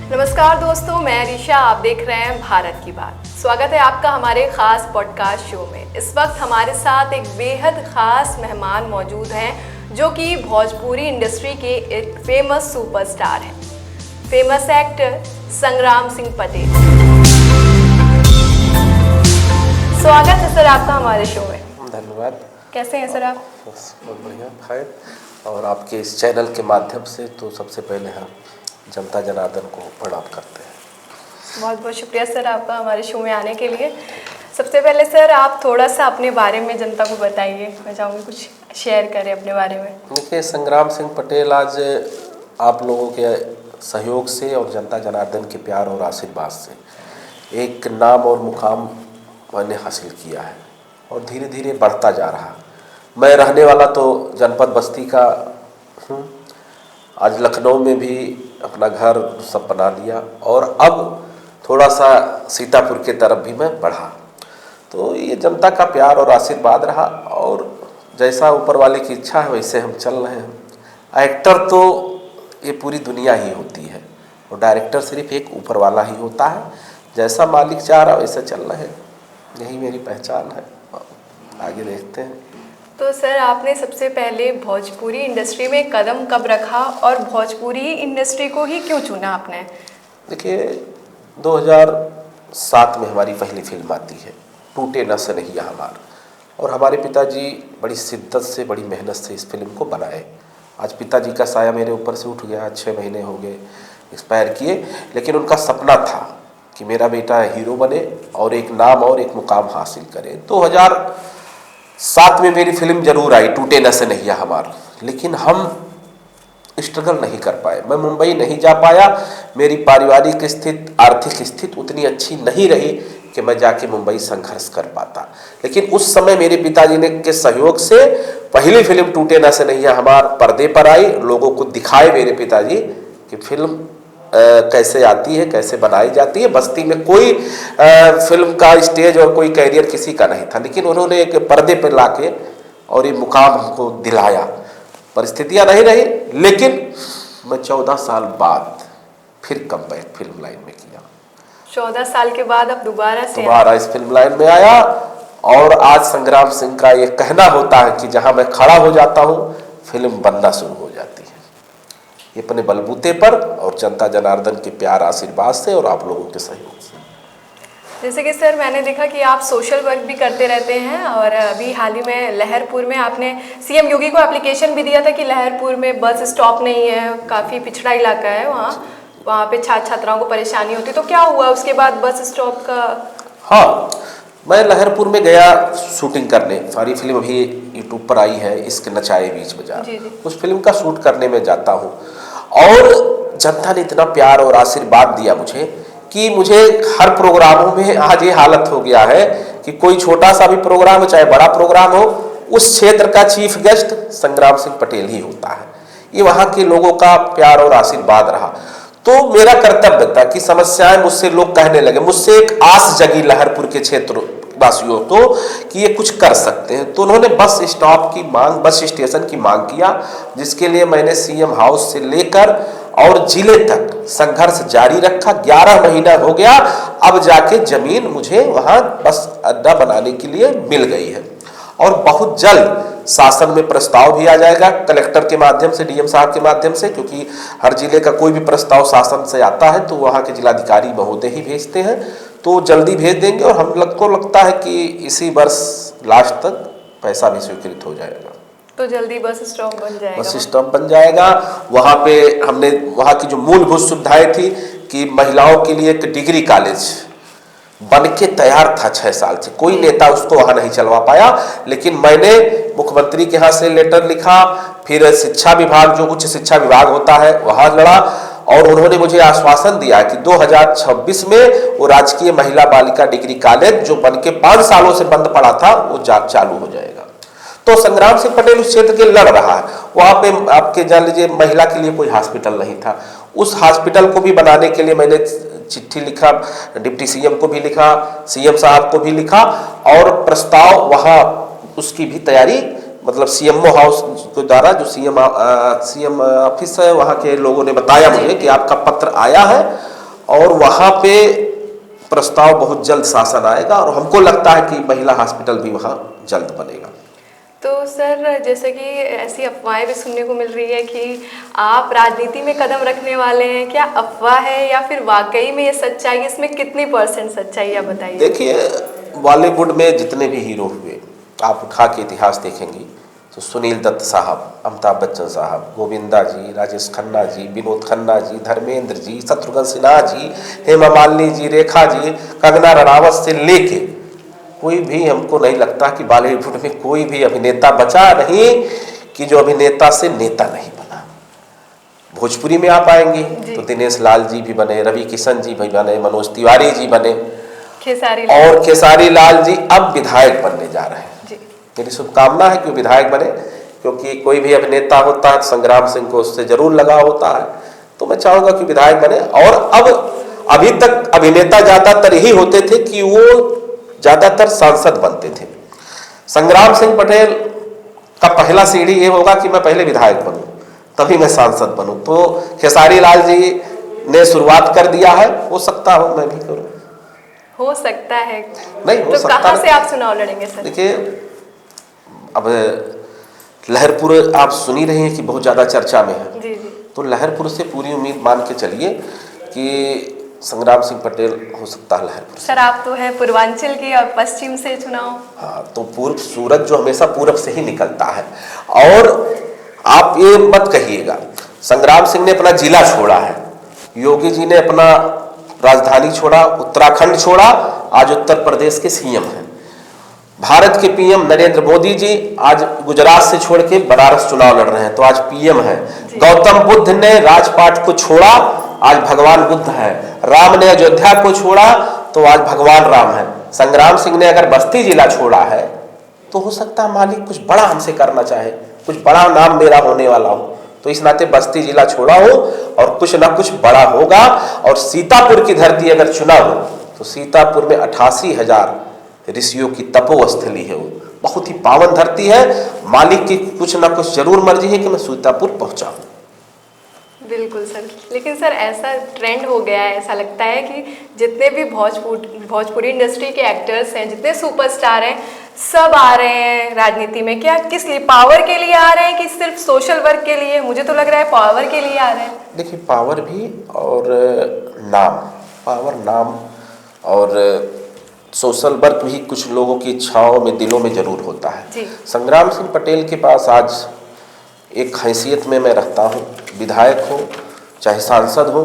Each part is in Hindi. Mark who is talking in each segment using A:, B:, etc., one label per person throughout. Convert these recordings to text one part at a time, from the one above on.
A: नमस्कार दोस्तों, मैं रिशा। आप देख रहे हैं भारत की बात। स्वागत है आपका हमारे खास पॉडकास्ट शो में। इस वक्त हमारे साथ एक बेहद खास मेहमान मौजूद हैं जो कि भोजपुरी इंडस्ट्री के एक फेमस सुपरस्टार हैं, फेमस एक्टर संग्राम सिंह पटेल। स्वागत है सर आपका हमारे शो में।
B: धन्यवाद।
A: कैसे हैं सर आप?
B: बहुत बढ़िया, खैर। और आपके इस चैनल के माध्यम से तो सबसे पहले हम जनता जनार्दन को प्रणाम करते हैं।
A: बहुत बहुत शुक्रिया सर आपका हमारे शो में आने के लिए। सबसे पहले सर आप थोड़ा सा अपने बारे में जनता को बताइए। मैं चाहूँगी कुछ शेयर करें अपने बारे में।
B: देखिए, संग्राम सिंह पटेल आज आप लोगों के सहयोग से और जनता जनार्दन के प्यार और आशीर्वाद से एक नाम और मुकाम मैंने हासिल किया है और धीरे धीरे बढ़ता जा रहा। मैं रहने वाला तो जनपद बस्ती का हूँ। आज लखनऊ में भी अपना घर सब बना लिया और अब थोड़ा सा सीतापुर के तरफ भी मैं बढ़ा। तो ये जनता का प्यार और आशीर्वाद रहा और जैसा ऊपर वाले की इच्छा है वैसे हम चल रहे हैं। एक्टर तो ये पूरी दुनिया ही होती है और डायरेक्टर सिर्फ एक ऊपर वाला ही होता है। जैसा मालिक चाह रहा वैसे चल रहे हैं, यही मेरी पहचान है। आगे देखते हैं।
A: तो सर आपने सबसे पहले भोजपुरी इंडस्ट्री में कदम कब रखा और भोजपुरी इंडस्ट्री को ही क्यों चुना आपने?
B: देखिए, 2007 में हमारी पहली फिल्म आती है, टूटे न सनहिया हमार। और हमारे पिताजी बड़ी शिद्दत से, बड़ी मेहनत से इस फिल्म को बनाए। आज पिताजी का साया मेरे ऊपर से उठ गया, 6 महीने हो गए एक्सपायर किए, लेकिन उनका सपना था कि मेरा बेटा हीरो बने और एक नाम और एक मुकाम हासिल करे। 2007 में मेरी फिल्म जरूर आई, टूटे न सनहिया हमार, लेकिन हम स्ट्रगल नहीं कर पाए। मैं मुंबई नहीं जा पाया। मेरी पारिवारिक स्थिति, आर्थिक स्थिति उतनी अच्छी नहीं रही कि मैं जाके मुंबई संघर्ष कर पाता। लेकिन उस समय मेरे पिताजी ने के सहयोग से पहली फिल्म टूटे न सनहिया हमार पर्दे पर आई। लोगों को दिखाए मेरे पिताजी कि फिल्म कैसे आती है, कैसे बनाई जाती है। बस्ती में कोई फिल्म का स्टेज और कोई कैरियर किसी का नहीं था, लेकिन उन्होंने एक पर्दे पर लाके और ये मुकाम हमको दिलाया। परिस्थितियां नहीं रही, लेकिन मैं 14 साल बाद फिर कमबैक फिल्म लाइन में किया।
A: 14 साल के बाद अब दोबारा
B: इस फिल्म लाइन में आया। और आज संग्राम सिंह का ये कहना होता है कि जहां मैं खड़ा हो जाता हूं फिल्म बनना शुरू हो जाती है। ये अपने बलबूते पर और जनता जनार्दन के प्यार आशीर्वाद से और आप लोगों के सहयोग से।
A: जैसे कि सर मैंने देखा कि आप सोशल वर्क भी करते रहते हैं और अभी हाल ही में लहरपुर में आपने सीएम योगी को एप्लीकेशन भी दिया था कि लहरपुर में बस स्टॉप नहीं है, काफ़ी पिछड़ा इलाका है वहाँ पे छात्र छात्राओं को परेशानी होती। तो क्या हुआ उसके बाद बस स्टॉप का?
B: हाँ, मैं लहरपुर में गया शूटिंग करने। सारी फिल्म अभी यूट्यूब पर आई है, इसके नचाए बीच बाजार। उस फिल्म का शूट करने में जाता हूँ और जनता ने इतना प्यार और आशीर्वाद दिया मुझे कि मुझे हर प्रोग्रामों में आज ये हालत हो गया है कि कोई छोटा सा भी प्रोग्राम हो चाहे बड़ा प्रोग्राम हो, उस क्षेत्र का चीफ गेस्ट संग्राम सिंह पटेल ही होता है। ये वहाँ के लोगों का प्यार और आशीर्वाद रहा। तो मेरा कर्तव्य था कि समस्याएं मुझसे लोग कहने लगे, मुझसे एक आस जगी लहरपुर के क्षेत्र वासियों को कि ये कुछ कर सकते हैं। तो उन्होंने बस स्टॉप की मांग, बस स्टेशन की मांग किया, जिसके लिए मैंने सीएम हाउस से लेकर और जिले तक संघर्ष जारी रखा। 11 महीना हो गया, अब जाके जमीन मुझे वहां बस अड्डा बनाने के लिए मिल गई है और बहुत जल्द शासन में प्रस्ताव भी आ जाएगा कलेक्टर के माध्यम से, डीएम साहब के माध्यम से, क्योंकि हर जिले का कोई भी प्रस्ताव शासन से आता है तो वहाँ के जिलाधिकारी महोदय ही भेजते हैं। तो जल्दी भेज देंगे और हम लोग को लगता है कि इसी वर्ष लास्ट तक पैसा भी स्वीकृत हो जाएगा।
A: तो जल्दी बस स्टॉप बन जाएगा?
B: बस स्टॉप बन जाएगा। वहाँ पे हमने वहाँ की जो मूलभूत सुविधाएं थी कि महिलाओं के लिए एक डिग्री कॉलेज बन के तैयार था 6 साल से, कोई नेता उसको वहाँ नहीं चलवा पाया। लेकिन मैंने मुख्यमंत्री के यहाँ से लेटर लिखा, फिर शिक्षा विभाग, जो उच्च शिक्षा विभाग होता है, वहाँ लड़ा और उन्होंने मुझे आश्वासन दिया कि 2026 में वो राजकीय महिला बालिका डिग्री कॉलेज जो बन के 5 सालों से बंद पड़ा था वो चालू हो जाएगा। तो संग्राम सिंह पटेल उस क्षेत्र के लड़ रहा है। वहाँ पे आपके जान लीजिए महिला के लिए कोई हॉस्पिटल नहीं था, उस हॉस्पिटल को भी बनाने के लिए मैंने चिट्ठी लिखा, डिप्टी सीएम को भी लिखा, सीएम साहब को भी लिखा और प्रस्ताव वहाँ उसकी भी तैयारी, मतलब सीएमओ हाउस के द्वारा जो सीएम ऑफिस है वहाँ के लोगों ने बताया मुझे कि आपका पत्र आया है और वहाँ पे प्रस्ताव बहुत जल्द शासन आएगा और हमको लगता है कि महिला हॉस्पिटल भी वहाँ जल्द बनेगा।
A: तो सर जैसे कि ऐसी अफवाहें भी सुनने को मिल रही है कि आप राजनीति में कदम रखने वाले हैं, क्या अफवाह है या फिर वाकई में ये सच्चाई है? इसमें कितनी % सच्चाई है बताइए।
B: देखिए, बॉलीवुड में जितने भी हीरो हुए आप उठा के इतिहास देखेंगी तो सुनील दत्त साहब, अमिताभ बच्चन साहब, गोविंदा जी, राजेश खन्ना जी, विनोद खन्ना जी, धर्मेंद्र जी, शत्रुघ्न सिन्हा जी, हेमा मालिनी जी, रेखा जी, कंगना रनावत से लेके कोई भी, हमको नहीं लगता कि बॉलीवुड में कोई भी अभिनेता बचा नहीं कि जो अभिनेता से नेता नहीं बना। भोजपुरी में आप आएंगे तो दिनेश लाल जी भी बने, रवि किशन जी भी बने, मनोज तिवारी जी बने, और खेसारी लाल जी अब विधायक बनने जा रहे हैं। मेरी शुभकामना है कि विधायक बने, क्योंकि कोई भी अभिनेता होता है संग्राम सिंह को उससे जरूर लगाव होता है, तो मैं चाहूंगा कि विधायक बने। और अब अभी तक अभिनेता ज्यादातर यही होते थे कि वो ज्यादातर सांसद बनते थे। संग्राम सिंह पटेल का पहला सीढ़ी ये होगा कि मैं पहले विधायक बनूं तभी मैं सांसद बनूं। तो खेसारी लाल जी ने शुरुआत कर दिया है, हो सकता हो मैं भी करूं।
A: हो सकता है
B: नहीं हो
A: तो
B: सकता
A: कहाँ से आप चुनाव लड़ेंगे सर?
B: देखिए, अब लहरपुर आप सुनी रही हैं कि बहुत ज्यादा चर्चा में है।
A: जी।
B: तो लहरपुर से पूरी उम्मीद मान के चलिए कि संग्राम सिंह पटेल हो सकता है लहरपुर।
A: सर आप तो है पूर्वांचल के और पश्चिम से चुनाव।
B: हाँ, तो पूर्व सूरज जो हमेशा पूरब से ही निकलता है। और आप ये मत कहिएगा, संग्राम सिंह ने अपना जिला छोड़ा है, योगी जी ने अपना राजधानी छोड़ा, उत्तराखंड छोड़ा, आज उत्तर प्रदेश के सीएम हैं। भारत के पीएम नरेंद्र मोदी जी आज गुजरात से छोड़ के बनारस चुनाव लड़ रहे हैं, तो आज पीएम है। गौतम बुद्ध ने राजपाट को छोड़ा, आज भगवान बुद्ध है। राम ने अयोध्या को छोड़ा, तो आज भगवान राम है। संग्राम सिंह ने अगर बस्ती जिला छोड़ा है तो हो सकता है मालिक कुछ बड़ा हमसे करना चाहे, कुछ बड़ा नाम मेरा होने वाला हो, तो इस नाते बस्ती जिला छोड़ा हो और कुछ ना कुछ बड़ा होगा। और सीतापुर की धरती अगर चुना हो तो सीतापुर में 88,000 ऋषियों की तपोस्थली है, वो बहुत ही पावन धरती है। मालिक की कुछ ना कुछ जरूर मर्जी है कि मैं सीतापुर पहुंचा।
A: बिल्कुल सर, लेकिन सर ऐसा ट्रेंड हो गया है, ऐसा लगता है कि जितने भी भोजपुरी इंडस्ट्री के एक्टर्स हैं, जितने सुपरस्टार हैं, सब आ रहे हैं राजनीति में। क्या किस लिए, पावर के लिए आ रहे हैं कि सिर्फ सोशल वर्क के लिए? मुझे तो लग रहा है पावर के लिए आ रहे हैं।
B: देखिए, पावर भी और नाम, पावर नाम और सोशल वर्क भी कुछ लोगों की इच्छाओं में, दिलों में जरूर होता है। संग्राम सिंह पटेल के पास आज एक हैसियत में मैं रहता हूँ, विधायक हो चाहे सांसद हो,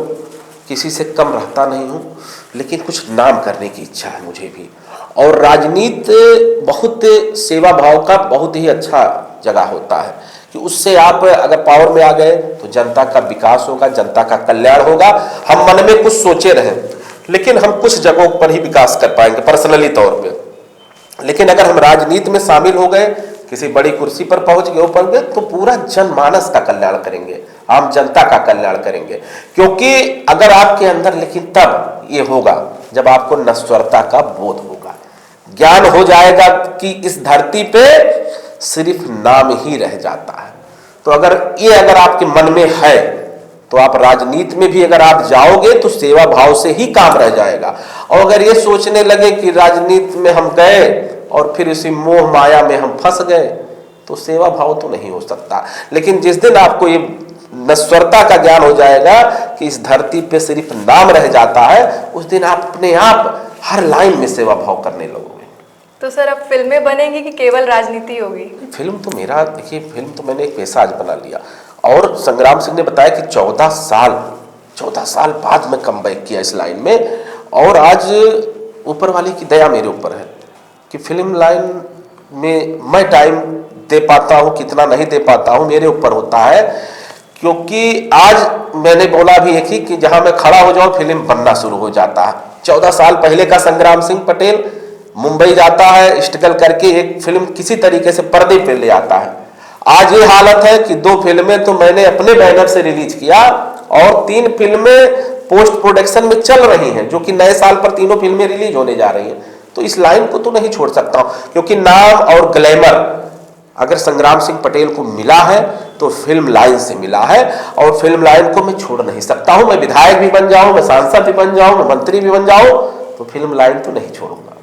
B: किसी से कम रहता नहीं हूँ, लेकिन कुछ नाम करने की इच्छा है मुझे भी। और राजनीति बहुत सेवा भाव का बहुत ही अच्छा जगह होता है कि उससे आप अगर पावर में आ गए तो जनता का विकास होगा, जनता का कल्याण होगा। हम मन में कुछ सोचे रहे लेकिन हम कुछ जगहों पर ही विकास कर पाएंगे पर्सनली तौर पे, लेकिन अगर हम राजनीति में शामिल हो गए, किसी बड़ी कुर्सी पर पहुंच गए तो पूरा जनमानस का कल्याण करेंगे, आम जनता का कल्याण करेंगे। क्योंकि अगर आपके अंदर, लेकिन तब ये होगा जब आपको नश्वरता का बोध होगा, ज्ञान हो जाएगा कि इस धरती पे सिर्फ नाम ही रह जाता है। तो अगर आपके मन में है तो आप राजनीति में भी अगर आप जाओगे तो सेवा भाव से ही काम रह जाएगा। और अगर ये सोचने लगे कि राजनीति में हम गए और फिर इसी मोह माया में हम फंस गए तो सेवा भाव तो नहीं हो सकता। लेकिन जिस दिन आपको ये नश्वरता का ज्ञान हो जाएगा कि इस धरती पे सिर्फ नाम रह जाता है, उस दिन आप अपने आप हर लाइन में सेवा भाव करने लगोगे।
A: तो सर अब फिल्में बनेंगी कि केवल राजनीति होगी?
B: फिल्म तो मेरा, देखिए, फिल्म तो मैंने एक पेशा आज बना लिया। और संग्राम सिंह ने बताया कि 14 साल बाद मैं कमबैक किया इस लाइन में। और आज ऊपर वाले की दया मेरे ऊपर है कि फिल्म लाइन में मैं टाइम दे पाता हूँ, कितना नहीं दे पाता हूँ, मेरे ऊपर होता है। क्योंकि आज मैंने बोला भी है कि जहां मैं खड़ा हो जाऊं फिल्म बनना शुरू हो जाता है। 14 साल पहले का संग्राम सिंह पटेल मुंबई जाता है, स्ट्रगल करके एक फिल्म किसी तरीके से पर्दे पे ले आता है। आज ये हालत है कि 2 फिल्में तो मैंने अपने बैनर से रिलीज किया और 3 फिल्में पोस्ट प्रोडक्शन में चल रही हैं, जो कि नए साल पर तीनों फिल्में रिलीज होने जा रही हैं। तो इस लाइन को तो नहीं छोड़ सकता हूं, क्योंकि नाम और ग्लैमर अगर संग्राम सिंह पटेल को मिला है तो फिल्म लाइन से मिला है, और फिल्म लाइन को मैं छोड़ नहीं सकता हूं। मैं विधायक भी बन जाऊं, मैं सांसद भी बन जाऊं, मैं मंत्री भी बन जाऊं, तो फिल्म लाइन तो नहीं छोड़ूंगा।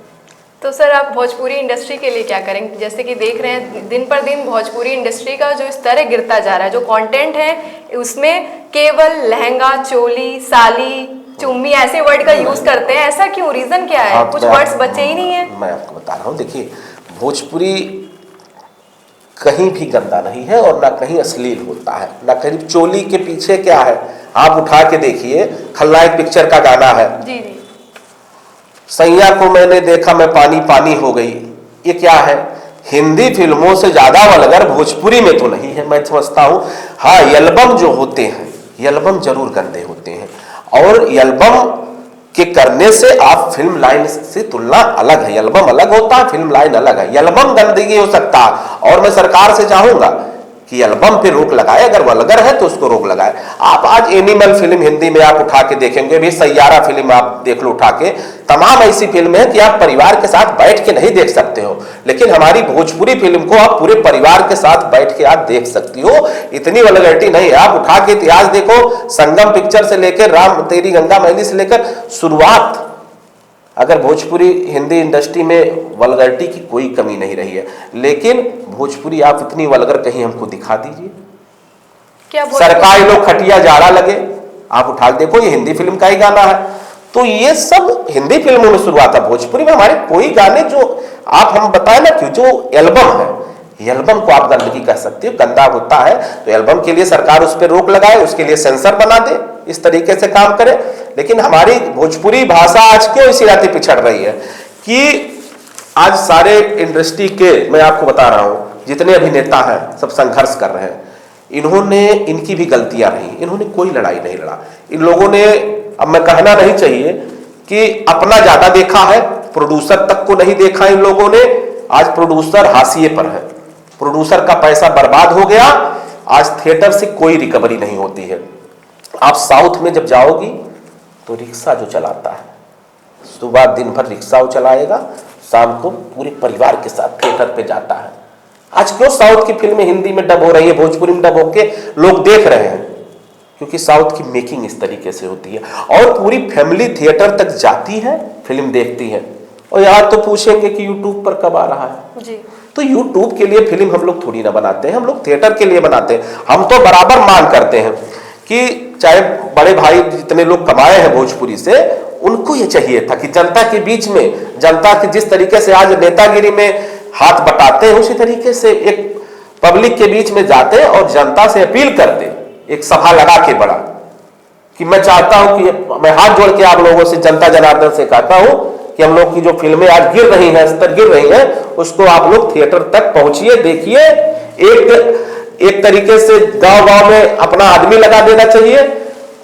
A: तो सर आप भोजपुरी इंडस्ट्री के लिए क्या करेंगे? जैसे कि देख रहे हैं दिन पर दिन भोजपुरी इंडस्ट्री का जो स्तर है गिरता जा रहा है, जो कंटेंट है उसमें केवल लहंगा, चोली, साली, चुम्मी ऐसे वर्ड का यूज करते हैं, ऐसा क्यों? रीजन क्या है? कुछ वर्ड्स बचे ही नहीं है।
B: मैं आपको बता रहा हूँ, देखिए भोजपुरी कहीं भी गंदा नहीं है और ना कहीं अश्लील होता है, ना कहीं। चोली के पीछे क्या है आप उठा के देखिए, खलनायक पिक्चर का गाना है,
A: जी जी,
B: सैया को मैंने देखा मैं पानी पानी हो गई, ये क्या है? हिंदी फिल्मों से ज्यादा वल्गर भोजपुरी में तो नहीं है, मैं समझता हूं। हाँ, एल्बम जो होते हैं, एल्बम जरूर गंदे होते हैं, और एल्बम के करने से आप फिल्म लाइन से तुलना अलग है। एल्बम अलग होता है, फिल्म लाइन अलग है। एल्बम गंदगी हो सकता है, और मैं सरकार से चाहूंगा कि एल्बम पे रोक लगाए, अगर वल्गर है तो उसको रोक लगाए। आप आज एनिमल फिल्म हिंदी में आप उठा के देखेंगे, भी सैयारा फिल्म आप देख लो उठा के, तमाम ऐसी फिल्में हैं कि आप परिवार के साथ बैठ के नहीं देख सकते हो, लेकिन हमारी भोजपुरी फिल्म को आप पूरे परिवार के साथ बैठ के आप देख सकती हो। इतनी वल्गैरिटी नहीं है। आप उठा के इतिहास देखो, संगम पिक्चर से लेकर राम तेरी गंगा मैली से लेकर शुरुआत, अगर भोजपुरी हिंदी इंडस्ट्री में वल्गैरिटी की कोई कमी नहीं रही है, लेकिन भोजपुरी आप इतनी वल्गर कहीं हमको दिखा दीजिए।
A: क्या
B: सरकारी लोग खटिया जाड़ा लगे, आप उठा देखो, ये हिंदी फिल्म का ही गाना है। तो ये सब हिंदी फिल्मों में शुरुआत है। भोजपुरी में हमारे कोई गाने जो आप हम बताए ना, क्यों जो एल्बम है, एल्बम को आप गंदगी कह सकते हो, गंदा होता है, तो एल्बम के लिए सरकार उस पर रोक लगाए, उसके लिए सेंसर बना दे, इस तरीके से काम करे। लेकिन हमारी भोजपुरी भाषा आज क्यों इसी रात पिछड़ रही है कि आज सारे इंडस्ट्री के, मैं आपको बता रहा हूं, जितने अभिनेता हैं सब संघर्ष कर रहे हैं। इन्होंने, इनकी भी गलतियां रही, इन्होंने कोई लड़ाई नहीं लड़ा। इन लोगों ने, अब मैं कहना नहीं चाहिए कि अपना ज्यादा देखा है, प्रोड्यूसर तक को नहीं देखा इन लोगों ने। आज प्रोड्यूसर हाशिए पर है, प्रोड्यूसर का पैसा बर्बाद हो गया। आज थिएटर से कोई रिकवरी नहीं होती है। आप साउथ में जब जाओगी तो रिक्शा जो चलाता है, सुबह दिन भर रिक्शा चलाएगा, शाम को पूरे परिवार के साथ थिएटर पे जाता है। आज क्यों साउथ की फिल्में हिंदी में डब हो रही है, भोजपुरी में डब होके लोग देख रहे हैं? क्योंकि साउथ की मेकिंग इस तरीके से होती है, और पूरी फैमिली थिएटर तक जाती है, फिल्म देखती है। और यार तो पूछेंगे कि यूट्यूब पर कब आ रहा है जी। तो यूट्यूब के लिए फिल्म हम लोग थोड़ी ना बनाते हैं, हम लोग थिएटर के लिए बनाते हैं। हम तो बराबर मांग करते हैं कि चाहे बड़े भाई जितने लोग कमाए हैं भोजपुरी से, उनको ये चाहिए था कि जनता के बीच में, जनता की जिस तरीके से आज नेतागिरी में हाथ बटाते हैं, उसी तरीके से एक पब्लिक के बीच में जाते और जनता से अपील करते, एक सभा लगा के बड़ा, कि मैं चाहता हूं कि मैं हाथ जोड़ के आप लोगों से, जनता जनार्दन से कहता हूं कि हम लोग की जो फिल्में आज गिर रही हैं, स्तर गिर रही हैं, उसको आप लोग थिएटर तक पहुंचिए, देखिए। एक तरीके से गांव-गांव में अपना आदमी लगा देना चाहिए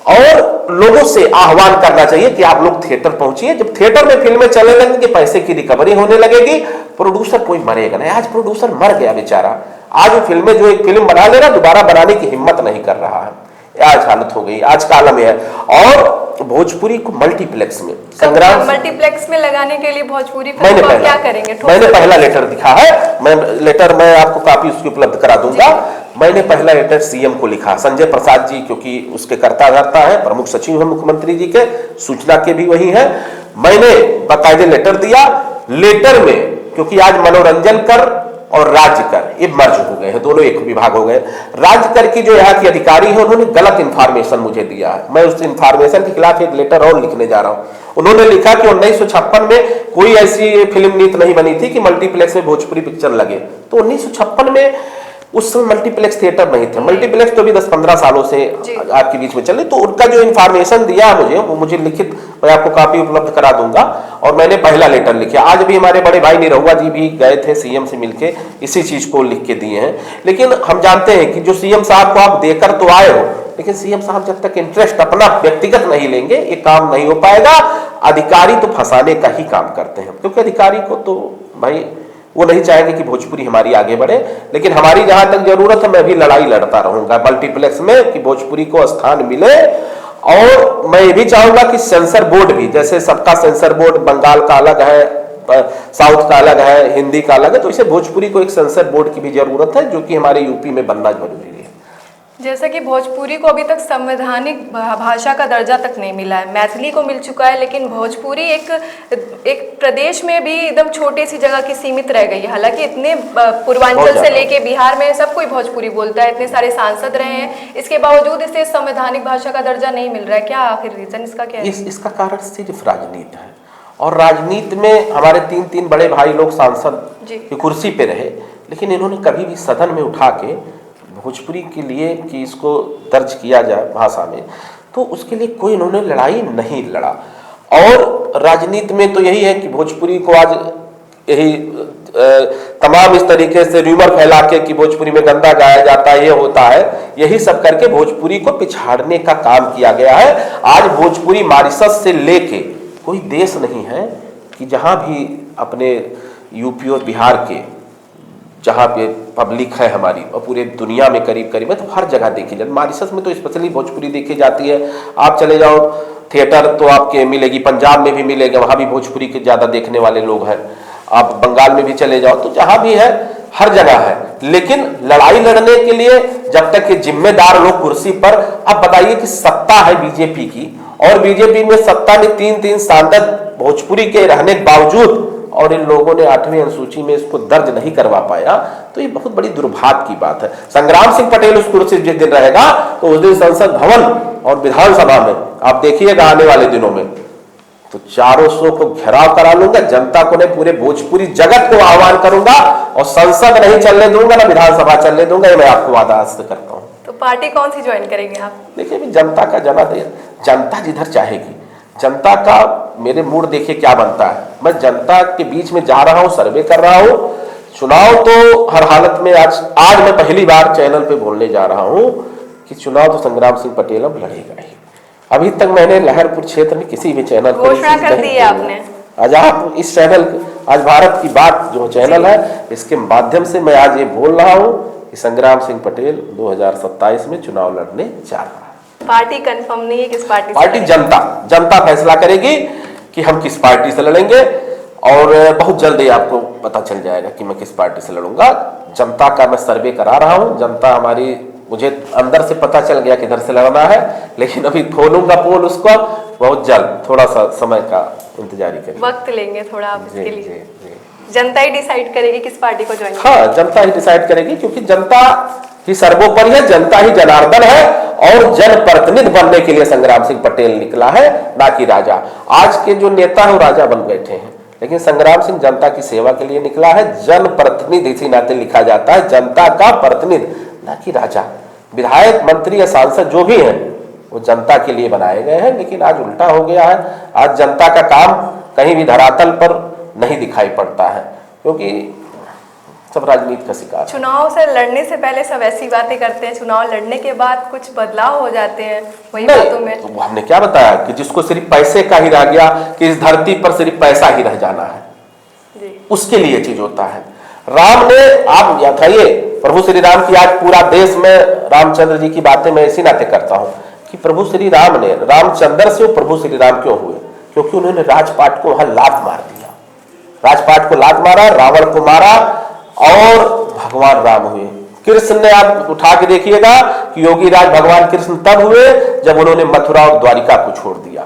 B: और लोगों से आह्वान करना चाहिए कि आप लोग थिएटर पहुंचिए। जब थिएटर में फिल्में चलने लगेंगी, पैसे की रिकवरी होने लगेगी, प्रोड्यूसर कोई मरेगा नहीं। आज प्रोड्यूसर मर गया बेचारा। आज वो फिल्में, जो एक फिल्म बना ले रहा, दोबारा बनाने की हिम्मत नहीं कर रहा है। आज हालत हो गई, आज का आलम है। और भोजपुरी को मल्टीप्लेक्स में, संग्राम
A: मल्टीप्लेक्स में लगाने के लिए भोजपुरी फिल्म को क्या करेंगे?
B: मैंने पहला लेटर लिखा है, मैं आपको काफी उसकी उपलब्ध करा दूंगा। मैंने पहला लेटर सीएम को लिखा, संजय प्रसाद जी, क्योंकि उसके कर्ता धर्ता है, प्रमुख सचिव है मुख्यमंत्री जी के, सूचना के भी वही है। मैंने बाकायदे लेटर दिया। लेटर में, क्योंकि आज मनोरंजन कर और राज्य कर ये मर्ज हो गए हैं, दोनों एक विभाग हो गए। राज्य कर की जो यहाँ की अधिकारी है, उन्होंने गलत इंफॉर्मेशन मुझे दिया है। मैं उस इंफॉर्मेशन के खिलाफ एक लेटर और लिखने जा रहा हूँ। उन्होंने लिखा कि 1956 में कोई ऐसी फिल्म नीति नहीं बनी थी कि मल्टीप्लेक्स में भोजपुरी पिक्चर लगे। तो 1956 में उस समय मल्टीप्लेक्स थिएटर नहीं थे। मल्टीप्लेक्स तो भी 10-15 सालों से आपके बीच में चले। तो उनका जो इंफॉर्मेशन दिया मुझे, वो मुझे लिखित, मैं आपको काफी उपलब्ध करा दूंगा। और मैंने पहला लेटर लिखा। आज भी हमारे बड़े भाई निरहुआ जी भी गए थे सीएम से मिलके, इसी चीज को लिख के दिए हैं। लेकिन हम जानते हैं कि जो सीएम साहब को आप देकर तो आए हो, लेकिन सीएम साहब जब तक इंटरेस्ट अपना व्यक्तिगत नहीं लेंगे, ये काम नहीं हो पाएगा। अधिकारी तो फंसाने का ही काम करते हैं, क्योंकि अधिकारी को तो भाई वो नहीं चाहेंगे कि भोजपुरी हमारी आगे बढ़े। लेकिन हमारी जहां तक जरूरत है, मैं भी लड़ाई लड़ता रहूंगा मल्टीप्लेक्स में कि भोजपुरी को स्थान मिले। और मैं ये भी चाहूंगा कि सेंसर बोर्ड भी, जैसे सबका सेंसर बोर्ड बंगाल का अलग है, साउथ का अलग है, हिंदी का अलग है, तो इसे भोजपुरी को एक सेंसर बोर्ड की भी जरूरत है, जो कि हमारे यूपी में बनना जरूरी है।
A: जैसा कि भोजपुरी को अभी तक संवैधानिक भाषा का दर्जा तक नहीं मिला है, मैथिली को मिल चुका है, लेकिन भोजपुरी एक प्रदेश में भी एकदम छोटी सी जगह की सीमित रह गई है। हालांकि इतने पूर्वांचल से लेके बिहार में सब कोई भोजपुरी बोलता है, इतने सारे सांसद रहे हैं, इसके बावजूद इसे संवैधानिक भाषा का दर्जा नहीं मिल रहा है। क्या आखिर रीजन इसका क्या है?
B: इसका कारण सिर्फ राजनीति है, और राजनीति में हमारे तीन बड़े भाई लोग सांसद की कुर्सी पे रहे, लेकिन इन्होंने कभी भी सदन में उठा के भोजपुरी के लिए कि इसको दर्ज किया जाए भाषा में, तो उसके लिए कोई इन्होंने लड़ाई नहीं लड़ा। और राजनीति में तो यही है कि भोजपुरी को आज यही तमाम इस तरीके से र्यूमर फैला के कि भोजपुरी में गंदा गाया जाता है, ये होता है, यही सब करके भोजपुरी को पिछाड़ने का काम किया गया है। आज भोजपुरी मॉरिशस से लेके कोई देश नहीं है कि जहाँ भी अपने यूपी और बिहार के जहाँ पे पब्लिक है हमारी, और पूरे दुनिया में करीब करीब है, तो हर जगह देखी जाती, मॉरिशस में तो स्पेशली भोजपुरी देखी जाती है। आप चले जाओ थिएटर तो आपके मिलेगी, पंजाब में भी मिलेगा, वहाँ भी भोजपुरी के ज़्यादा देखने वाले लोग हैं। आप बंगाल में भी चले जाओ, तो जहाँ भी है हर जगह है। लेकिन लड़ाई लड़ने के लिए जब तक ये जिम्मेदार लोग कुर्सी पर, अब बताइए कि सत्ता है बीजेपी की, और बीजेपी में सत्ता में तीन सांसद भोजपुरी के रहने के बावजूद, और इन लोगों ने 8वीं अनुसूची में इसको दर्ज नहीं करवा पाया, तो ये बहुत बड़ी दुर्भाग्य की बात है। संग्राम सिंह पटेल उस कुर्सी जिस दिन रहेगा, तो उस दिन संसद भवन और विधानसभा में आप देखिएगा आने वाले दिनों में, तो 400 को घेराव करा लूंगा, जनता को नहीं पूरे भोजपुरी जगत को आह्वान करूंगा, और संसद नहीं चलने दूंगा ना विधानसभा चलने दूंगा, ये मैं आपको वादा करता हूँ।
A: तो पार्टी कौन सी ज्वाइन करेंगे आप?
B: देखिए, जनता का जनादेश, जनता जिधर चाहेगी, जनता का मेरे मूड देखिए क्या बनता है। मैं जनता के बीच में जा रहा हूं, सर्वे कर रहा हूं। चुनाव तो हर हालत में आज मैं पहली बार चैनल पे बोलने जा रहा हूं कि चुनाव तो संग्राम सिंह पटेल अब लड़ेगा ही। अभी तक मैंने लहरपुर क्षेत्र में किसी भी चैनल पर
A: घोषणा कर दी है आपने।
B: आज आप इस चैनल, आज भारत की बात जो चैनल है, इसके माध्यम से मैं आज ये बोल रहा हूँ कि संग्राम सिंह पटेल 2027 में चुनाव लड़ने जा रहा है।
A: पार्टी कंफर्म नहीं है किस पार्टी से?
B: पार्टी जनता फैसला करेगी कि हम किस पार्टी से लड़ेंगे, और बहुत जल्द ही आपको पता चल जाएगा कि मैं किस पार्टी से लड़ूंगा। जनता का मैं सर्वे करा रहा हूं, जनता हमारी, मुझे अंदर से पता चल गया किधर से लड़ना है, लेकिन अभी खोलूंगा पोल उसको बहुत जल्द, थोड़ा सा समय का इंतजार करिए,
A: वक्त लेंगे थोड़ा आप इसके लिए। जनता ही डिसाइड करेगी किस पार्टी को ज्वाइन?
B: हाँ, जनता ही डिसाइड करेगी, क्योंकि जनता ही सर्वोपरि है, जनता ही जनार्दन है, और जनप्रतिनिधि बनने के लिए संग्राम सिंह पटेल निकला है, ना कि राजा। आज के जो नेता है वो राजा बन बैठे हैं, लेकिन संग्राम सिंह जनता की सेवा के लिए निकला है। जनप्रतिनिधि इसी नाते लिखा जाता है, जनता का प्रतिनिधि, ना कि राजा। विधायक, मंत्री या सांसद जो भी हैं वो जनता के लिए बनाए गए हैं, लेकिन आज उल्टा हो गया है। आज जनता का काम कहीं भी धरातल पर नहीं दिखाई पड़ता है, क्योंकि सब राजनीति का शिकार।
A: चुनाव से लड़ने से पहले सब ऐसी बातें करते हैं, चुनाव लड़ने के बाद कुछ बदलाव हो जाते हैं वही बातों में।
B: तो हमने क्या बताया कि जिसको सिर्फ पैसे का ही रह गया कि इस धरती पर सिर्फ पैसा ही रह जाना है जी, उसके लिए चीज होता है। राम ने, आप याद आइए, प्रभु श्री राम की आज पूरा देश में रामचंद्र जी की बातें मैं इसी नाते करता हूँ कि प्रभु श्री राम ने, रामचंद्र से प्रभु श्री राम क्यों हुए? क्योंकि उन्होंने राजपाट को वहां लात मार दिया, राजपाट को लात मारा, रावण को मारा, और भगवान राम हुए। कृष्ण ने, आप उठा के देखिएगा कि योगी राज भगवान कृष्ण तब हुए जब उन्होंने मथुरा और द्वारिका को छोड़ दिया।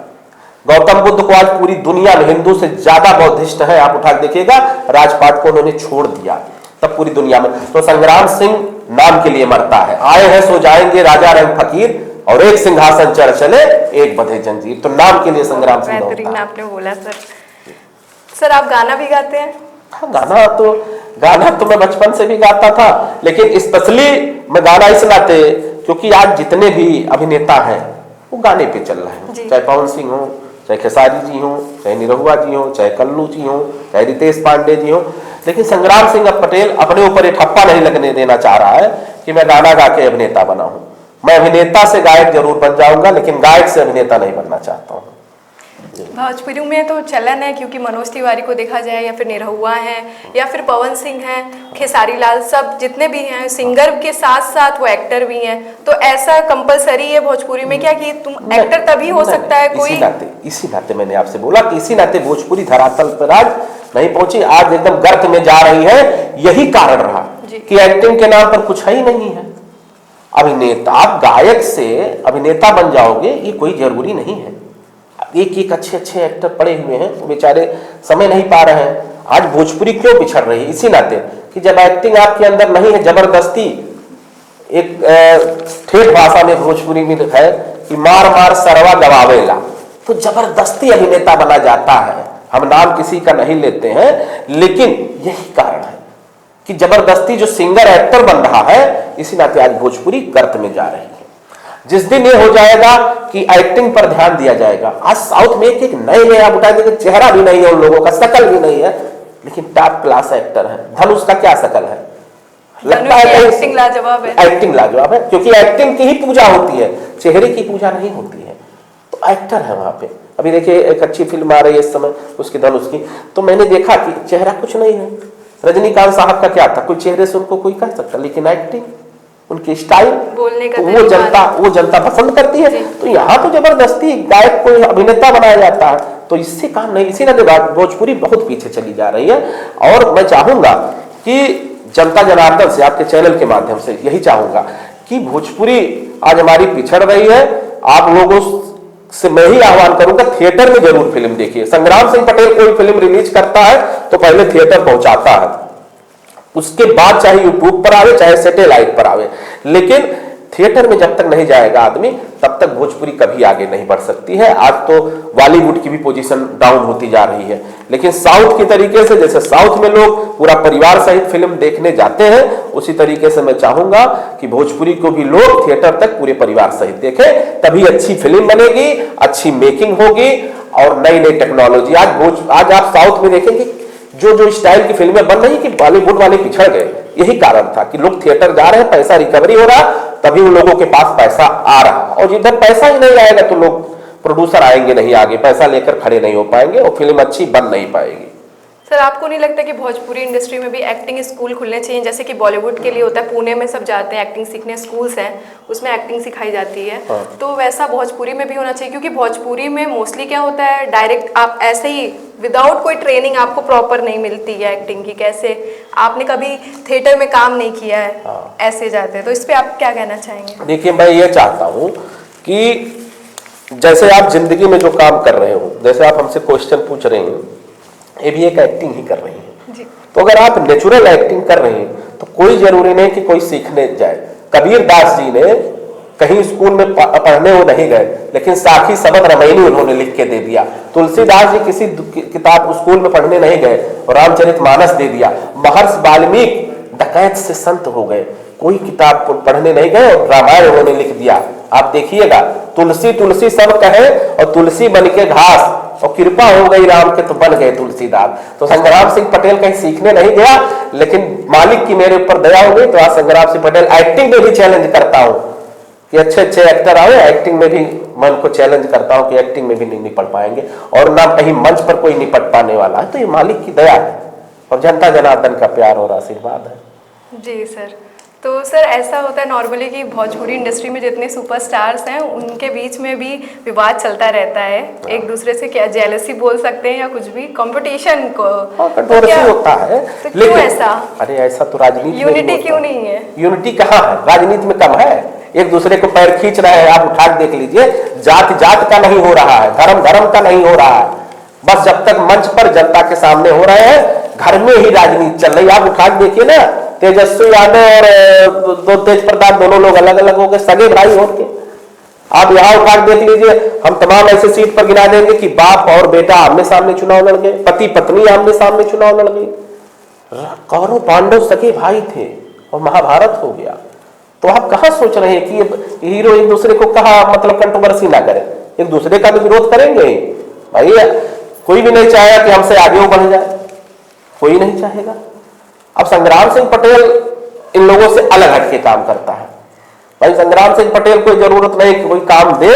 B: गौतम बुद्ध को आज पूरी दुनिया में हिंदू से ज्यादा बौद्धिस्ट है, आप उठा के देखिएगा, राजपाट को उन्होंने छोड़ दिया तब पूरी दुनिया में। तो संग्राम सिंह नाम के लिए मरता है, आए हैं सो जाएंगे राजा रंग फकीर, और एक सिंहासन चढ़ चले एक बंधे जंजीर। तो नाम के लिए संग्राम सिंह
A: बेहतरीन आपने बोला सर। आप गाना भी गाते हैं?
B: हाँ, गाना तो मैं बचपन से भी गाता था, लेकिन स्पेशली मैं गाना इस नाते क्योंकि आज जितने भी अभिनेता हैं वो गाने पे चल रहे हैं, चाहे पवन सिंह हो, चाहे खेसारी जी हो, चाहे निरहुआ जी हो, चाहे कल्लू जी हो, चाहे रितेश पांडे जी हो। लेकिन संग्राम सिंह पटेल अपने ऊपर ये ठप्पा नहीं लगने देना चाह रहा है कि मैं गाना गा के अभिनेता बना हूं। मैं अभिनेता से गायक जरूर बन जाऊंगा, लेकिन गायक से अभिनेता नहीं बनना चाहता हूँ।
A: भोजपुरी में तो चलन है, क्योंकि मनोज तिवारी को देखा जाए, या फिर निरहुआ हैं, या फिर पवन सिंह हैं, खेसारी लाल, सब जितने भी हैं सिंगर के साथ साथ वो एक्टर भी हैं। तो ऐसा कंपलसरी है भोजपुरी में क्या कि तुम एक्टर तभी हो सकता है कोई?
B: इसी नाते मैंने आपसे बोला कि इसी नाते भोजपुरी धरातल पर आज नहीं पहुंची, आज एकदम गर्त में जा रही है। यही कारण रहा कि एक्टिंग के नाम पर कुछ है ही नहीं है। अभिनेता, आप गायक से अभिनेता बन जाओगे ये कोई जरूरी नहीं है। एक एक अच्छे अच्छे एक्टर पड़े हुए हैं, वो बेचारे समय नहीं पा रहे हैं। आज भोजपुरी क्यों पिछड़ रही है? इसी नाते कि जब एक्टिंग आपके अंदर नहीं है, जबरदस्ती एक ठेठ भाषा में भोजपुरी में है कि मार मार सरवा गवावेला, तो जबरदस्ती अभिनेता बना जाता है। हम नाम किसी का नहीं लेते हैं, लेकिन यही कारण है कि जबरदस्ती जो सिंगर एक्टर बन रहा है, इसी नाते आज भोजपुरी गर्त में जा रही है। जिस दिन ये हो जाएगा कि एक्टिंग पर ध्यान दिया जाएगा, आज साउथ में एक नए नए आप उठा देंगे, चेहरा भी नहीं है उन लोगों का, शकल भी नहीं है, लेकिन टॉप क्लास एक्टर है। धनुष का क्या शकल है? लगता है
A: एक्टिंग लाजवाब है।
B: एक्टिंग लाजवाब है, क्योंकि एक्टिंग की ही पूजा होती है, चेहरे की पूजा नहीं होती है। तो एक्टर है वहां पे। अभी देखिए एक अच्छी फिल्म आ रही है इस समय उसकी, धनुष की, तो मैंने देखा कि चेहरा कुछ नहीं है। रजनीकांत साहब का क्या था, कोई चेहरे से उनको कोई कह सकता, लेकिन एक्टिंग, उनकी स्टाइल,
A: बोलने का
B: वो जनता पसंद करती है। तो यहाँ तो जबरदस्ती गायक को अभिनेता बनाया जाता है, तो इससे काम नहीं। इसी तरह भोजपुरी बहुत पीछे चली जा रही है। और मैं चाहूंगा कि जनता जनार्दन से, आपके चैनल के माध्यम से यही चाहूंगा कि भोजपुरी आज हमारी पिछड़ रही है। आप लोगों से मैं ही आह्वान करूंगा, थिएटर में जरूर फिल्म देखिए। संग्राम सिंह पटेल कोई फिल्म रिलीज करता है तो पहले थिएटर पहुंचाता है, उसके बाद चाहे यूट्यूब पर आवे चाहे सैटेलाइट पर आवे, लेकिन थिएटर में जब तक नहीं जाएगा आदमी, तब तक भोजपुरी कभी आगे नहीं बढ़ सकती है। आज तो बॉलीवुड की भी पोजीशन डाउन होती जा रही है, लेकिन साउथ की तरीके से, जैसे साउथ में लोग पूरा परिवार सहित फिल्म देखने जाते हैं, उसी तरीके से मैं चाहूंगा कि भोजपुरी को भी लोग थिएटर तक पूरे परिवार सहित देखें, तभी अच्छी फिल्म बनेगी, अच्छी मेकिंग होगी और नई नई टेक्नोलॉजी। आज आप साउथ में देखेंगे जो स्टाइल की फिल्में बन रही कि बॉलीवुड वाले पिछड़ गए, यही कारण था कि लोग थिएटर जा रहे हैं, पैसा रिकवरी हो रहा, तभी उन लोगों के पास पैसा आ रहा। और जिधर पैसा ही नहीं आएगा तो लोग, प्रोड्यूसर आएंगे नहीं आगे, पैसा लेकर खड़े नहीं हो पाएंगे और फिल्म अच्छी बन नहीं पाएगी।
A: सर आपको नहीं लगता कि भोजपुरी इंडस्ट्री में भी एक्टिंग स्कूल खुलने चाहिए, जैसे कि बॉलीवुड के लिए होता है, पुणे में सब जाते हैं एक्टिंग सीखने, स्कूल्स हैं उसमें एक्टिंग सिखाई जाती है। तो वैसा भोजपुरी में भी होना चाहिए, क्योंकि भोजपुरी में मोस्टली क्या होता है, डायरेक्ट आप ऐसे ही विदाउट कोई ट्रेनिंग आपको प्रॉपर नहीं मिलती है एक्टिंग की। कैसे आपने कभी थिएटर में काम नहीं किया है, ऐसे जाते हैं, तो इस पर आप क्या कहना चाहेंगे?
B: देखिए मैं ये चाहता हूँ कि जैसे आप जिंदगी में जो काम कर रहे हो, जैसे आप हमसे क्वेश्चन पूछ रहे हैं, ये भी एक एक्टिंग ही कर रही है। तो अगर आप नेचुरल एक्टिंग कर रहे हैं तो कोई जरूरी नहीं कि कोई सीखने जाए। कबीर दास जी ने कहीं स्कूल में पढ़ने वो नहीं गए, लेकिन साखी सबद रामायणी उन्होंने लिख के दे दिया। तुलसीदास जी किसी किताब स्कूल में पढ़ने नहीं गए और रामचरितमानस दे दिया। महर्षि वाल्मीकि डकैत से संत हो गए, कोई किताब पढ़ने नहीं गए और रामायण उन्होंने लिख दिया। आप देखिएगा, तुलसी तुलसी सब कहे और तुलसी बन के घास, और कृपा हो गई राम के तो बन गए तुलसीदास। तो संग्राम सिंह पटेल कहीं सीखने नहीं गया, लेकिन मालिक की मेरे ऊपर दया हो गई, तो आज संग्राम सिंह पटेल एक्टिंग में भी चैलेंज करता हूं कि अच्छे अच्छे एक्टर आए, एक्टिंग में भी मैं उनको चैलेंज करता हूं कि एक्टिंग में भी नहीं निपट पाएंगे और ना कहीं मंच पर कोई निपट पाने वाला है। तो ये मालिक की दया है और जनता जनार्दन का प्यार और आशीर्वाद है।
A: जी सर। तो सर ऐसा होता है नॉर्मली कि भोजपुरी इंडस्ट्री में जितने सुपरस्टार्स हैं उनके बीच में भी विवाद चलता रहता है, एक दूसरे से क्या जेलसी बोल सकते हैं या कुछ भी, कंपटीशन को
B: कंट्रोवर्सी होता है।
A: तो क्यों ऐसा?
B: अरे ऐसा तो राजनीति
A: यूनिटी क्यों नहीं है?
B: यूनिटी कहाँ है? राजनीति में कम है, एक दूसरे को पैर खींच रहे हैं। आप उठा देख लीजिए, जात जात का नहीं हो रहा है, धर्म धर्म का नहीं हो रहा है। बस जब तक मंच पर जनता के सामने हो रहे हैं, घर में ही राजनीति चल रही है। आप उठा देखिए ना, तेजस्वी यादव और दो तेज प्रताप दोनों लोग अलग अलग हो गए, सगे भाई होंगे। आप यहाँ उठा देख लीजिए, हम तमाम ऐसे सीट पर गिना देंगे कि बाप और बेटा आमने सामने चुनाव लड़ गए, पति पत्नी आमने सामने चुनाव लड़ गए। कौरव पांडव सगे भाई थे और महाभारत हो गया। तो आप कहाँ सोच रहे हैं कि हीरो एक दूसरे को कहा मतलब कंट्रोवर्सी ना करे, एक दूसरे का भी विरोध करेंगे भाई। कोई भी नहीं चाहेगा कि हमसे आगे वो बढ़ जाए, कोई नहीं चाहेगा। अब संग्राम सिंह पटेल इन लोगों से अलग हटके काम करता है। भाई संग्राम सिंह पटेल को जरूरत नहीं कि कोई काम दे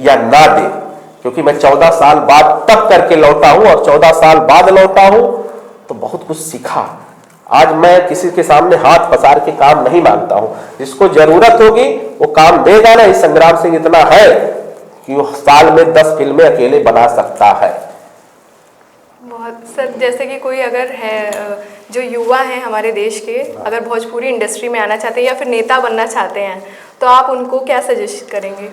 B: या ना दे, क्योंकि मैं 14 साल बाद तब करके लौटा हूं और 14 साल बाद लौटा हूं तो बहुत कुछ सीखा। आज मैं किसी के सामने हाथ पसार के काम नहीं मांगता हूं, जिसको जरूरत होगी वो काम देगा ना। इस संग्राम सिंह इतना है कि वो साल में 10 फिल्में अकेले बना सकता है।
A: सर जैसे कि कोई अगर है जो युवा हैं हमारे देश के, अगर भोजपुरी इंडस्ट्री में आना चाहते हैं या फिर नेता बनना चाहते हैं, तो आप उनको क्या सजेस्ट करेंगे?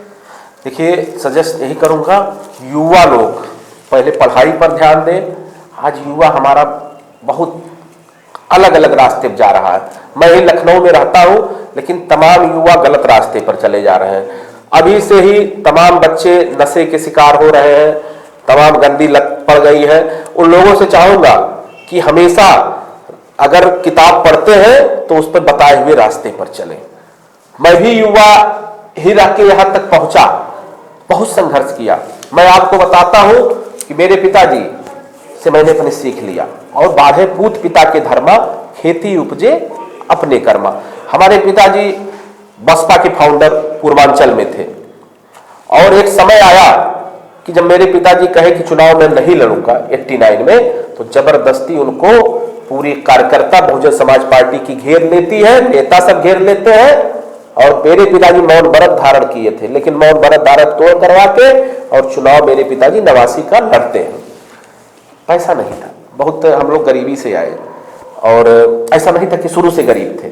B: देखिए, सजेस्ट यही करूँगा, युवा लोग पहले पढ़ाई पर ध्यान दें। आज युवा हमारा बहुत अलग अलग रास्ते पर जा रहा है। मैं ही लखनऊ में रहता हूँ, लेकिन तमाम युवा गलत रास्ते पर चले जा रहे हैं। अभी से ही तमाम बच्चे नशे के शिकार हो रहे हैं, तमाम गंदी लत पड़ गई है। उन लोगों से चाहूँगा कि हमेशा अगर किताब पढ़ते हैं तो उस पर बताए हुए रास्ते पर चलें। मैं भी युवा ही रह के यहाँ तक पहुँचा, बहुत संघर्ष किया। मैं आपको बताता हूँ कि मेरे पिताजी से मैंने अपने सीख लिया, और बाढ़े पूत पिता के धर्मा, खेती उपजे अपने कर्मा। हमारे पिताजी बसपा के फाउंडर पूर्वांचल में थे, और एक समय आया कि जब मेरे पिताजी कहे कि चुनाव में नहीं लड़ूंगा 89 में, तो जबरदस्ती उनको पूरी कार्यकर्ता बहुजन समाज पार्टी की घेर लेती है, नेता सब घेर लेते हैं, और मेरे पिताजी मौन व्रत धारण किए थे, लेकिन मौन व्रत धारण तोड़ करवा के और चुनाव मेरे पिताजी 89 का लड़ते हैं। पैसा नहीं था, बहुत हम लोग गरीबी से आए, और ऐसा नहीं था कि शुरू से गरीब थे,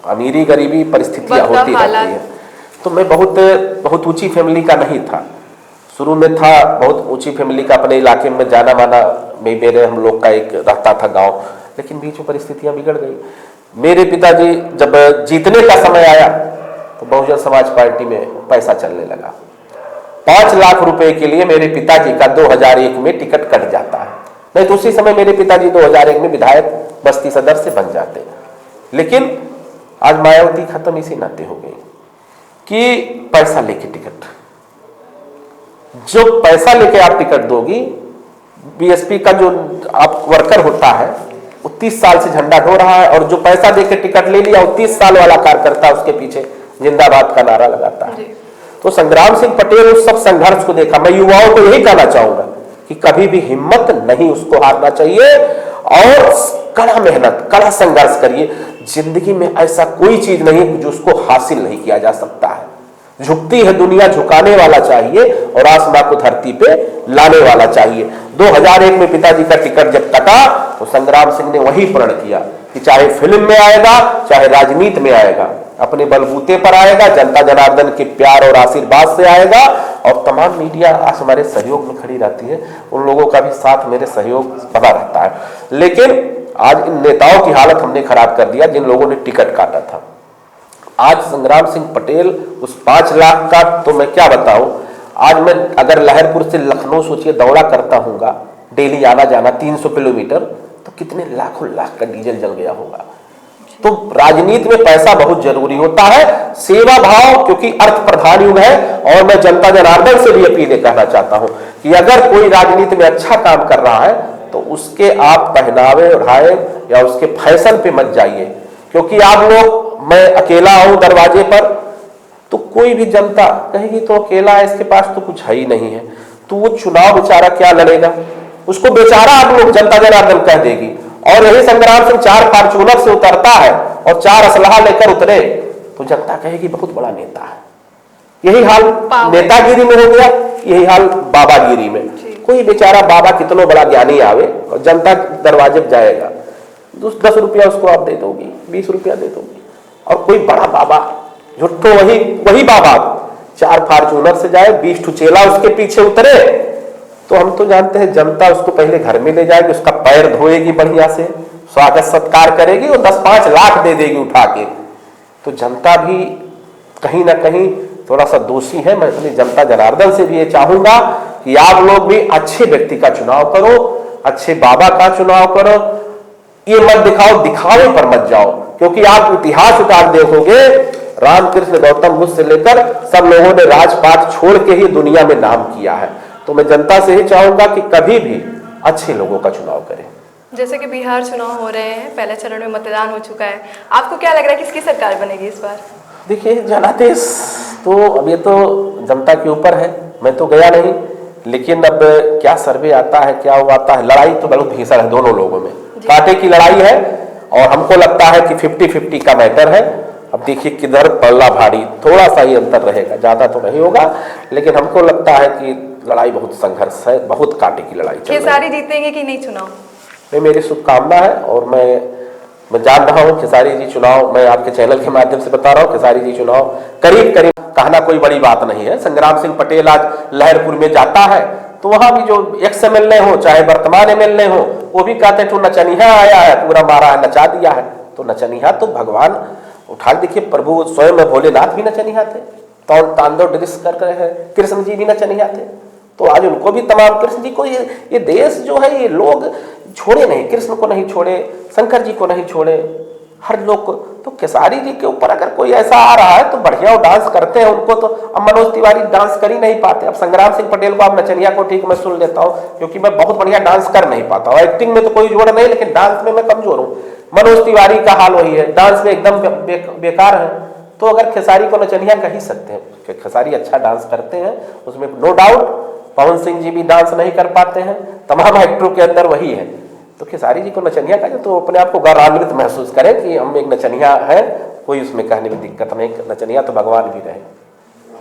B: अमीरी गरीबी परिस्थितियां होती रहती है। तो मैं बहुत ऊंची फैमिली का नहीं था, शुरू में था बहुत ऊंची फैमिली का, अपने इलाके में जाना माना में मेरे हम लोग का एक रहता था गांव, लेकिन बीच में परिस्थितियां बिगड़ गई। मेरे पिताजी जब जीतने का समय आया तो बहुजन समाज पार्टी में पैसा चलने लगा। 5 लाख रुपए के लिए मेरे पिताजी का 2001 में टिकट कट जाता है, नहीं तो उसी समय मेरे पिताजी 2001 में विधायक बस्ती सदर से बन जाते। लेकिन आज मायावती खत्म इसी नाते हो गई कि पैसा लेके टिकट, जो पैसा लेके आप टिकट दोगी, बीएसपी का जो आप वर्कर होता है वो 30 साल से झंडा ढो रहा है, और जो पैसा देके टिकट ले लिया वो 30 साल वाला कार्यकर्ता उसके पीछे जिंदाबाद का नारा लगाता है। तो संग्राम सिंह पटेल उस सब संघर्ष को देखा। मैं युवाओं को यही कहना चाहूंगा कि कभी भी हिम्मत नहीं उसको हारना चाहिए, और कड़ा मेहनत, कड़ा संघर्ष करिए। जिंदगी में ऐसा कोई चीज नहीं जो उसको हासिल नहीं किया जा सकता है। झुकती है दुनिया, झुकाने वाला चाहिए, और आसमां को धरती पे लाने वाला चाहिए। 2001 में पिताजी का टिकट जब कटा तो संग्राम सिंह ने वही प्रण किया कि चाहे फिल्म में आएगा, चाहे राजनीति में आएगा, अपने बलबूते पर आएगा, जनता जनार्दन के प्यार और आशीर्वाद से आएगा। और तमाम मीडिया आज हमारे सहयोग में खड़ी रहती है, उन लोगों का भी साथ मेरे सहयोग बना रहता है। लेकिन आज इन नेताओं की हालत हमने खराब कर दिया जिन लोगों ने टिकट काटा था। आज संग्राम सिंह पटेल उस 5 लाख का, तो मैं क्या बताऊं, आज मैं अगर लहरपुर से लखनऊ सोचिए दौड़ा करता हूँगा, डेली आना जाना 300 किलोमीटर, तो कितने लाखों लाख का डीजल जल गया होगा। तो राजनीति में पैसा बहुत जरूरी होता है, सेवा भाव, क्योंकि अर्थ प्रधान युग है। और मैं जनता जनार्दन से भी अपील कहना चाहता हूं कि अगर कोई राजनीति में अच्छा काम कर रहा है तो उसके आप पहनावे ओढ़ाए या उसके फैशन पे मत जाइए, क्योंकि आप लोग, मैं अकेला हूं दरवाजे पर, तो कोई भी जनता कहेगी तो अकेला है, इसके पास तो कुछ है ही नहीं है, तो वो चुनाव बेचारा क्या लड़ेगा, उसको बेचारा आप लोग जनता जनार्दन कह देगी। और यही संग्राम सिंह 4 फॉर्च्यूनर से उतरता है और 4 असलहा लेकर उतरे तो जनता कहेगी बहुत बड़ा नेता है। यही हाल नेतागिरी में हो गया, यही हाल बाबागिरी में। कोई बेचारा बाबा कितना बड़ा ज्ञानी आवे और जनता दरवाजे पर जाएगा, 10 रुपया उसको आप दे दोगी, 20 रुपया दे दोगी, और कोई बड़ा बाबा झुट्ठो वही बाबा 4 फॉर्च्यूनर से जाए, 20 चेला उसके पीछे उतरे, तो हम तो जानते हैं जनता उसको पहले घर में ले जाएगी, उसका पैर धोएगी, बढ़िया से स्वागत सत्कार करेगी और 10-5 लाख दे देगी उठा के। तो जनता भी कहीं ना कहीं थोड़ा सा दोषी है। मैं अपनी जनता जनार्दन से भी ये चाहूंगा कि आप लोग भी अच्छे व्यक्ति का चुनाव करो, अच्छे बाबा का चुनाव करो, ये मत दिखाओ, दिखावे पर मत जाओ, क्योंकि आप इतिहास उतार देखोगे, रामकृष्ण गौतम बुद्ध से लेकर सब लोगों ने राजपाट छोड़ के ही दुनिया में नाम किया है। तो मैं जनता से ही चाहूंगा कि कभी भी अच्छे लोगों का चुनाव करें।
A: जैसे कि बिहार चुनाव हो रहे हैं, पहले चरण में मतदान हो चुका है, आपको क्या लग रहा है किसकी सरकार बनेगी इस बार?
B: देखिए, जनादेश तो अब ये तो जनता के ऊपर है, मैं तो गया नहीं, लेकिन अब क्या सर्वे आता है, क्या वो आता है, लड़ाई तो बहुत भीषण है दोनों लोगों में, कांटे की लड़ाई है, और हमको लगता है कि 50-50 का मैटर है। अब देखिए किधर पड़ला भारी, थोड़ा सा ही अंतर रहेगा, ज्यादा तो नहीं होगा, लेकिन हमको लगता है कि लड़ाई बहुत संघर्ष है, बहुत कांटे की लड़ाई चल रही है।
A: खेसारी जीतेंगे कि नहीं चुनाव?
B: मेरी शुभकामना है और मैं जान रहा हूँ खेसारी जी चुनाव, मैं आपके चैनल के माध्यम से बता रहा हूँ, खेसारी जी चुनाव करीब करीब कहना कोई बड़ी बात नहीं है। संग्राम सिंह पटेल आज लहरपुर में जाता है तो वहां भी जो एक्स एमएलए हो चाहे वर्तमान एमएलए हो, वो भी कहते हैं तो नचनिया आया है, पूरा मारा है, नचा दिया है। तो नचनिया तो भगवान उठा, देखिए प्रभु स्वयं भोलेनाथ भी नचनिया थे, तो तांडव नृत्य कर रहे हैं, कृष्ण जी भी नचनिया थे। तो आज उनको भी तमाम, कृष्ण जी को ये देश जो है, ये लोग छोड़े नहीं, कृष्ण को नहीं छोड़े, शंकर जी को नहीं छोड़े, हर लोग को। तो खेसारी जी के ऊपर अगर कोई ऐसा आ रहा है तो बढ़िया, वो डांस करते हैं, उनको तो अब मनोज तिवारी डांस कर ही नहीं पाते। अब संग्राम सिंह पटेल को, आप नचनिया को ठीक मैं सुन लेता हूँ क्योंकि मैं बहुत बढ़िया डांस कर नहीं पाता हूँ, एक्टिंग में तो कोई जोड़ नहीं, लेकिन डांस में मैं कमजोर हूँ। मनोज तिवारी का हाल वही है, डांस में एकदम बेकार है। तो अगर खेसारी को नचनिया कह ही सकते हैं, खेसारी अच्छा डांस करते हैं, उसमें नो डाउट। पवन सिंह जी भी डांस नहीं कर पाते हैं, तमाम एक्टरों के अंदर वही है। तो खेसारी जी को नचनिया कहे तो अपने आप को गौरवान्वित महसूस करें कि हम एक नचनिया है, कोई उसमें कहने में दिक्कत नहीं, नचनिया तो भगवान भी रहे,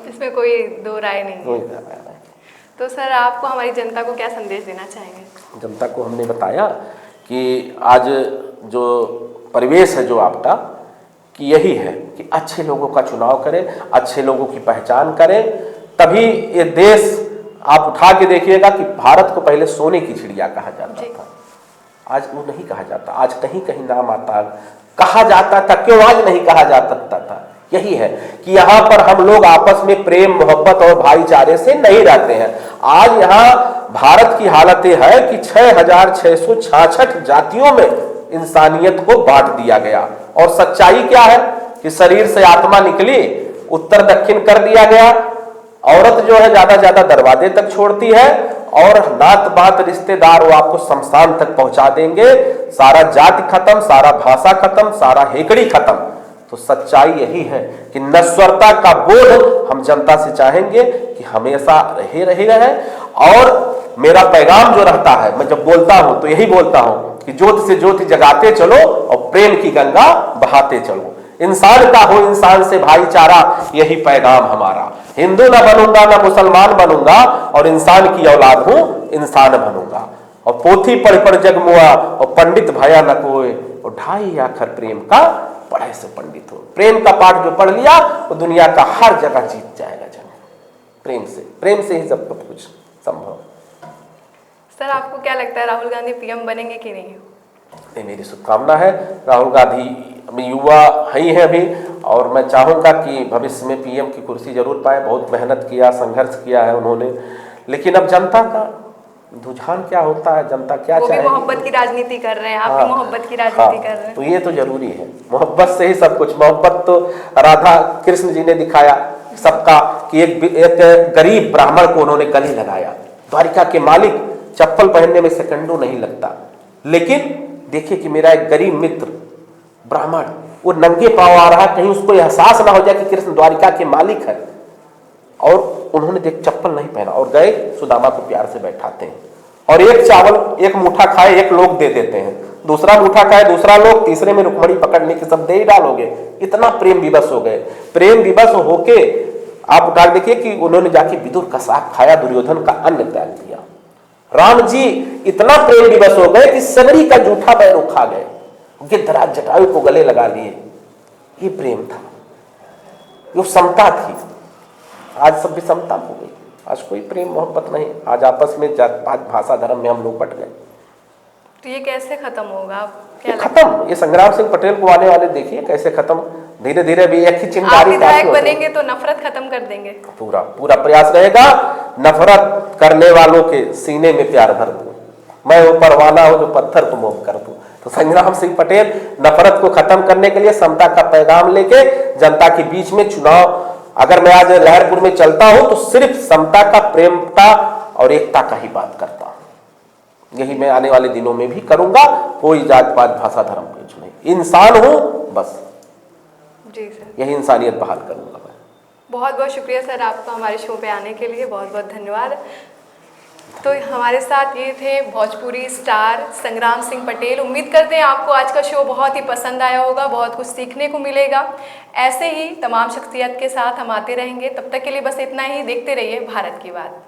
A: इसमें कोई दो राय नहीं है। तो सर आपको हमारी जनता को क्या संदेश देना चाहेंगे?
B: जनता को हमने बताया कि आज जो परिवेश है जो आपका, कि यही है कि अच्छे लोगों का चुनाव करें, अच्छे लोगों की पहचान करें, तभी ये देश, आप उठा के देखिएगा कि भारत को पहले सोने की चिड़िया कहा जाता था, आज वो नहीं कहा जाता। आज कहीं कहीं नाम आता, कहा जाता था, क्यों आज नहीं कहा जा सकता था? यही है कि यहाँ पर हम लोग आपस में प्रेम मोहब्बत और भाईचारे से नहीं रहते हैं। आज यहाँ भारत की हालत यह है कि 6,666 जातियों में इंसानियत को बांट दिया गया, और सच्चाई क्या है कि शरीर से आत्मा निकली, उत्तर दक्षिण कर दिया गया। औरत जो है ज्यादा दरवाजे तक छोड़ती है, और नात बात रिश्तेदार वो आपको शमशान तक पहुंचा देंगे। सारा जाति खत्म, सारा भाषा खत्म, सारा हेकड़ी खत्म। तो सच्चाई यही है कि नश्वरता का बोध हम जनता से चाहेंगे कि हमेशा रहे। और मेरा पैगाम जो रहता है, मैं जब बोलता हूं तो यही बोलता हूं कि ज्योति से ज्योति जगाते चलो और प्रेम की गंगा बहाते चलो। इंसान का हो इंसान से भाईचारा, यही पैगाम हमारा। हिंदू ना बनूंगा ना मुसलमान बनूंगा, और इंसान की औलाद हूं, इंसान बनूंगा। और पोथी पढ़ जग मुआ, और पंडित भया न कोई, और 2.5 आखर प्रेम का पढ़े से पंडित हो। प्रेम का पाठ जो पढ़ लिया वो दुनिया का हर जगह जीत जाएगा। जन प्रेम से ही सब कुछ संभव।
A: सर आपको क्या लगता है राहुल गांधी पीएम बनेंगे कि नहीं?
B: ये मेरी शुभकामना है। राहुल गांधी युवा ही है अभी, और मैं चाहूँगा कि भविष्य में पीएम की कुर्सी जरूर पाए। बहुत मेहनत किया, संघर्ष किया है उन्होंने, लेकिन अब जनता का रुझान क्या होता है, जनता क्या चाहेगी।
A: मोहब्बत की राजनीति कर रहे हैं, आप मोहब्बत की राजनीति कर रहे हैं,
B: तो ये तो जरूरी है। मोहब्बत से ही सब कुछ। मोहब्बत तो राधा कृष्ण जी ने दिखाया सबका, कि एक गरीब ब्राह्मण को उन्होंने गले लगाया। द्वारिका के मालिक चप्पल पहनने में सेकंडों नहीं लगता, लेकिन देखिए कि मेरा एक गरीब मित्र ब्राह्मण वो नंगे पांव आ रहा, कहीं उसको एहसास ना हो जाए कि कृष्ण द्वारिका के मालिक है, और उन्होंने देख चप्पल नहीं पहना और गए सुदामा को प्यार से बैठाते हैं, और एक चावल एक मुठ्ठा खाए एक लोग दे देते हैं, दूसरा मुठ्ठा खाए दूसरा लोग, तीसरे में रुक्मणी पकड़ने के सब दे ही डालोगे। इतना प्रेम विवश हो गए। प्रेम विवश होके आप उठा देखिए कि उन्होंने जाके विदुर का साग खाया, दुर्योधन का अन्न त्याग दिया। राम जी इतना प्रेम विवश हो गए कि सबरी का जूठा बैरों खा गए, गिद्धराज जटायु को गले लगा लिए। ये प्रेम था, ये समता थी। आज सब विषमता हो गई, आज कोई प्रेम मोहब्बत नहीं। आज आपस में जात पात भाषा धर्म में हम लोग बट गए।
A: तो ये कैसे खत्म होगा? क्या
B: खत्म? ये संग्राम सिंह पटेल को आने वाले देखिए कैसे खत्म, धीरे धीरे भी एक ही चिंगारी
A: विधायक बनेंगे तो नफरत खत्म कर देंगे।
B: पूरा प्रयास रहेगा नफरत करने वालों के सीने में प्यार भर दूं। मैं वो परवाना हूं जो पत्थर को मोह कर दूं। तो संग्राम सिंह पटेल नफरत को खत्म करने के लिए समता का पैगाम लेके जनता के बीच में चुनाव, अगर मैं आज लहरपुर में चलता हूं तो सिर्फ समता का, प्रेमता और एकता का ही बात करता हूं। यही मैं आने वाले दिनों में भी करूंगा। कोई जात पात भाषा धर्म कुछ नहीं, इंसान हूं बस।
A: जी सर,
B: यही इंसानियत बहाल करूंगा मैं।
A: बहुत बहुत शुक्रिया सर आपका हमारे शो पे आने के लिए, बहुत बहुत धन्यवाद। तो हमारे साथ ये थे भोजपुरी स्टार संग्राम सिंह पटेल। उम्मीद करते हैं आपको आज का शो बहुत ही पसंद आया होगा, बहुत कुछ सीखने को मिलेगा। ऐसे ही तमाम शख्सियत के साथ हम आते रहेंगे। तब तक के लिए बस इतना ही। देखते रहिए भारत की बात।